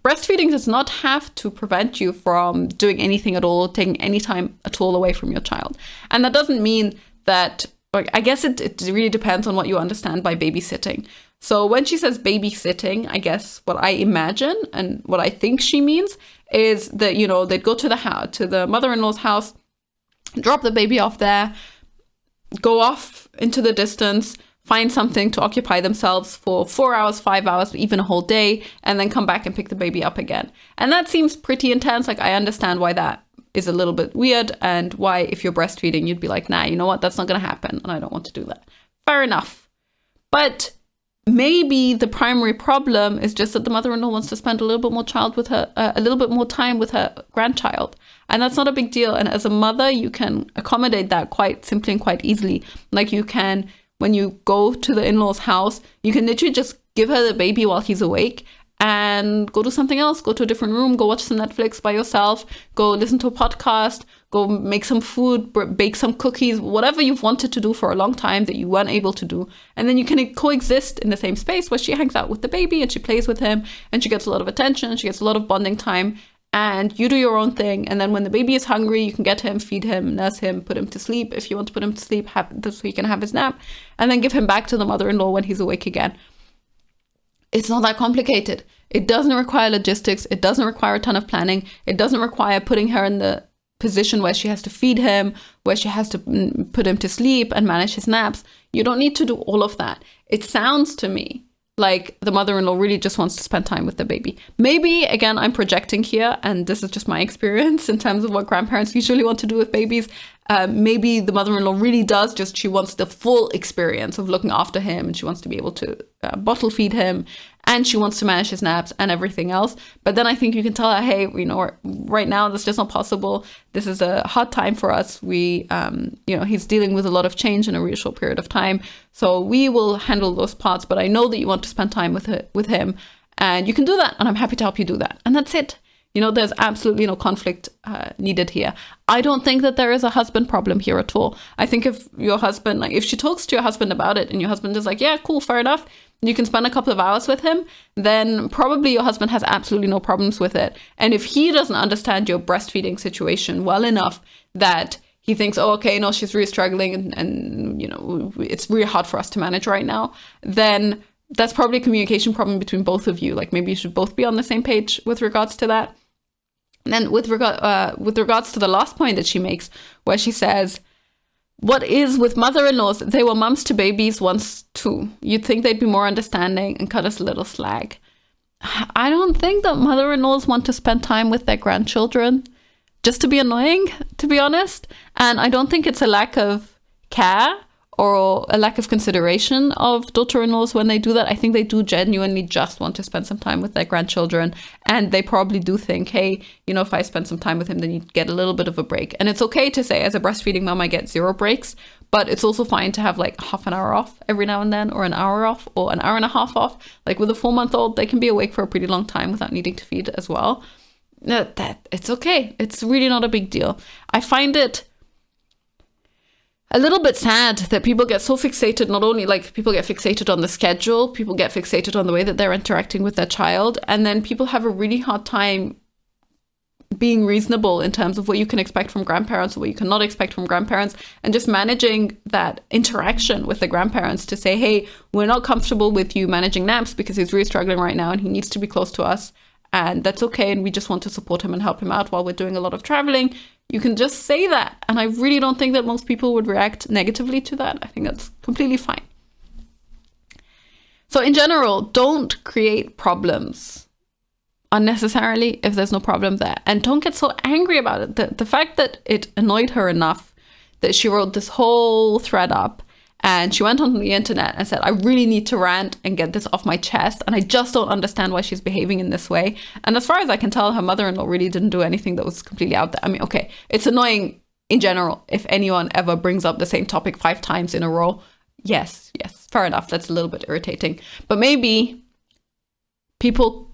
Breastfeeding does not have to prevent you from doing anything at all, taking any time at all away from your child. And that doesn't mean that, like, I guess it really depends on what you understand by babysitting. So when she says babysitting, I guess what I imagine and what I think she means is that, you know, they'd go to the mother-in-law's house, drop the baby off there, go off into the distance, find something to occupy themselves for 4 hours, 5 hours, even a whole day, and then come back and pick the baby up again. And that seems pretty intense. Like, I understand why that is a little bit weird, and why if you're breastfeeding, you'd be like, nah, you know what, that's not going to happen, and I don't want to do that. Fair enough. But maybe the primary problem is just that the mother-in-law wants to spend a little bit more time with her grandchild. And that's not a big deal. And as a mother, you can accommodate that quite simply and quite easily. Like, you can, when you go to the in-laws' house, you can literally just give her the baby while he's awake and go do something else, go to a different room, go watch some Netflix by yourself, go listen to a podcast, go make some food, bake some cookies, whatever you've wanted to do for a long time that you weren't able to do. And then you can coexist in the same space where she hangs out with the baby and she plays with him and she gets a lot of attention, she gets a lot of bonding time, and you do your own thing. And then when the baby is hungry, you can get him, feed him, nurse him, put him to sleep. If you want to put him to sleep, so he can have his nap, and then give him back to the mother-in-law when he's awake again. It's not that complicated. It doesn't require logistics. It doesn't require a ton of planning. It doesn't require putting her in the position where she has to feed him, where she has to put him to sleep and manage his naps. You don't need to do all of that. It sounds to me like the mother-in-law really just wants to spend time with the baby. Maybe, again, I'm projecting here, and this is just my experience in terms of what grandparents usually want to do with babies. Maybe the mother-in-law really does just, she wants the full experience of looking after him, and she wants to be able to bottle feed him, and she wants to manage his naps and everything else. But then I think you can tell her, hey, you know, right now that's just not possible. This is a hard time for us. We, you know, he's dealing with a lot of change in a really short period of time. So we will handle those parts, but I know that you want to spend time with him, and you can do that, and I'm happy to help you do that. And that's it. You know, there's absolutely no conflict needed here. I don't think that there is a husband problem here at all. I think if your husband, like, if she talks to your husband about it and your husband is like, yeah, cool, fair enough, you can spend a couple of hours with him, then probably your husband has absolutely no problems with it. And if he doesn't understand your breastfeeding situation well enough that he thinks, oh, okay, no, she's really struggling and you know, it's really hard for us to manage right now, then that's probably a communication problem between both of you. Like, maybe you should both be on the same page with regards to that. And then with regards to the last point that she makes, where she says, what is with mother-in-laws? They were mums to babies once too. You'd think they'd be more understanding and cut us a little slack. I don't think that mother-in-laws want to spend time with their grandchildren just to be annoying, to be honest. And I don't think it's a lack of care or a lack of consideration of daughter-in-laws when they do that. I think they do genuinely just want to spend some time with their grandchildren. And they probably do think, hey, you know, if I spend some time with him, then you get a little bit of a break. And it's okay to say, as a breastfeeding mom, I get 0 breaks, but it's also fine to have like half an hour off every now and then, or an hour off, or an hour and a half off. Like with a 4-month-old, they can be awake for a pretty long time without needing to feed as well. That it's okay. It's really not a big deal. I find it a little bit sad that people get so fixated, not only like people get fixated on the schedule, people get fixated on the way that they're interacting with their child, and then people have a really hard time being reasonable in terms of what you can expect from grandparents or what you cannot expect from grandparents, and just managing that interaction with the grandparents to say, hey, we're not comfortable with you managing naps because he's really struggling right now and he needs to be close to us, and that's okay, and we just want to support him and help him out while we're doing a lot of traveling. You can just say that. And I really don't think that most people would react negatively to that. I think that's completely fine. So in general, don't create problems unnecessarily if there's no problem there. And don't get so angry about it. The fact that it annoyed her enough that she wrote this whole thread up, and she went on the internet and said, I really need to rant and get this off my chest. And I just don't understand why she's behaving in this way. And as far as I can tell, her mother-in-law really didn't do anything that was completely out there. I mean, okay, it's annoying in general if anyone ever brings up the same topic 5 times in a row. Yes, fair enough. That's a little bit irritating. But maybe people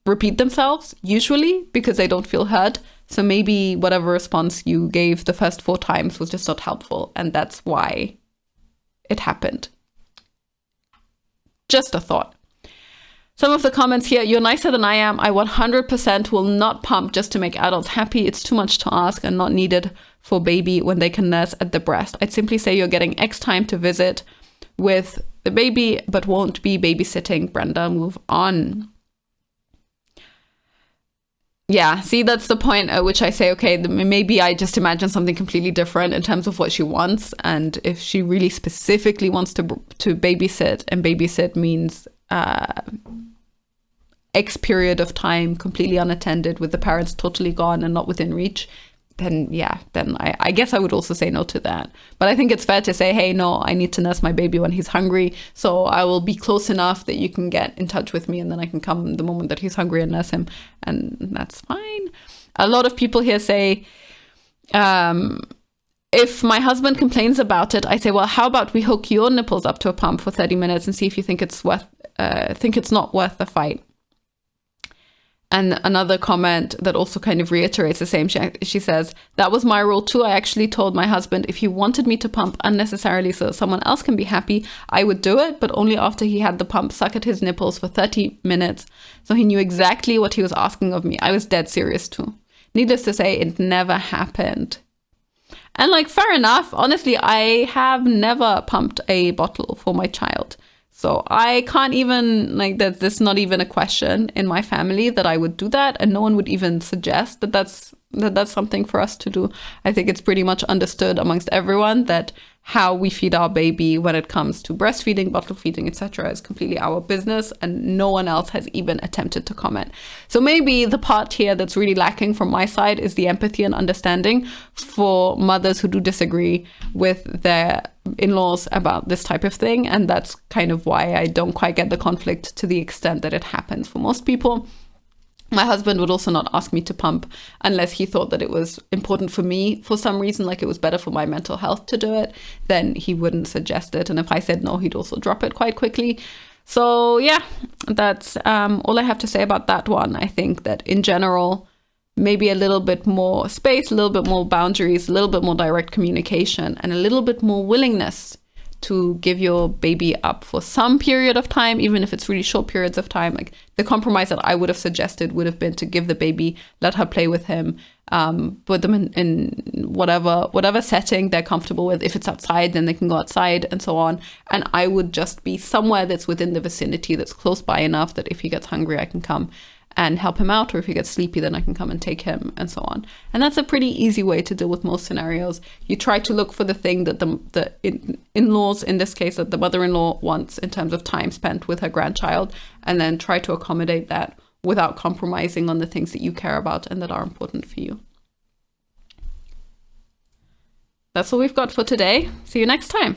repeat themselves, usually because they don't feel heard. So maybe whatever response you gave the first 4 times was just not helpful, and that's why it happened. Just a thought. Some of the comments here: you're nicer than I am. I 100% will not pump just to make adults happy. It's too much to ask and not needed for baby when they can nurse at the breast. I'd simply say you're getting X time to visit with the baby, but won't be babysitting. Brenda, move on. Yeah, see, that's the point at which I say, okay, maybe I just imagine something completely different in terms of what she wants. And if she really specifically wants to babysit, and babysit means X period of time completely unattended with the parents totally gone and not within reach, then I guess I would also say no to that. But I think it's fair to say, hey, no, I need to nurse my baby when he's hungry, so I will be close enough that you can get in touch with me, and then I can come the moment that he's hungry and nurse him, and that's fine. A lot of people here say, if my husband complains about it, I say, well, how about we hook your nipples up to a pump for 30 minutes and see if you think it's not worth the fight. And another comment that also kind of reiterates the same, she says, that was my rule too. I actually told my husband if he wanted me to pump unnecessarily so that someone else can be happy, I would do it, but only after he had the pump suck at his nipples for 30 minutes. So he knew exactly what he was asking of me. I was dead serious too. Needless to say, it never happened. And like, fair enough. Honestly, I have never pumped a bottle for my child. So I can't even, like, that's not even a question in my family that I would do that. And no one would even suggest that that's something for us to do. I think it's pretty much understood amongst everyone that how we feed our baby when it comes to breastfeeding, bottle feeding, etc. is completely our business, and no one else has even attempted to comment. So maybe the part here that's really lacking from my side is the empathy and understanding for mothers who do disagree with their in-laws about this type of thing, and that's kind of why I don't quite get the conflict to the extent that it happens for most people. My husband would also not ask me to pump unless he thought that it was important for me for some reason, like it was better for my mental health to do it, then he wouldn't suggest it. And if I said no, he'd also drop it quite quickly. So yeah, that's all I have to say about that one. I think that in general, maybe a little bit more space, a little bit more boundaries, a little bit more direct communication, and a little bit more willingness to give your baby up for some period of time, even if it's really short periods of time. Like the compromise that I would have suggested would have been to give the baby, let her play with him, put them in whatever setting they're comfortable with. If it's outside, then they can go outside and so on. And I would just be somewhere that's within the vicinity, that's close by enough that if he gets hungry, I can come and help him out, or if he gets sleepy, then I can come and take him, and so on. And that's a pretty easy way to deal with most scenarios. You try to look for the thing that the in-laws, in this case, that the mother-in-law wants in terms of time spent with her grandchild, and then try to accommodate that without compromising on the things that you care about and that are important for you. That's all we've got for today. See you next time.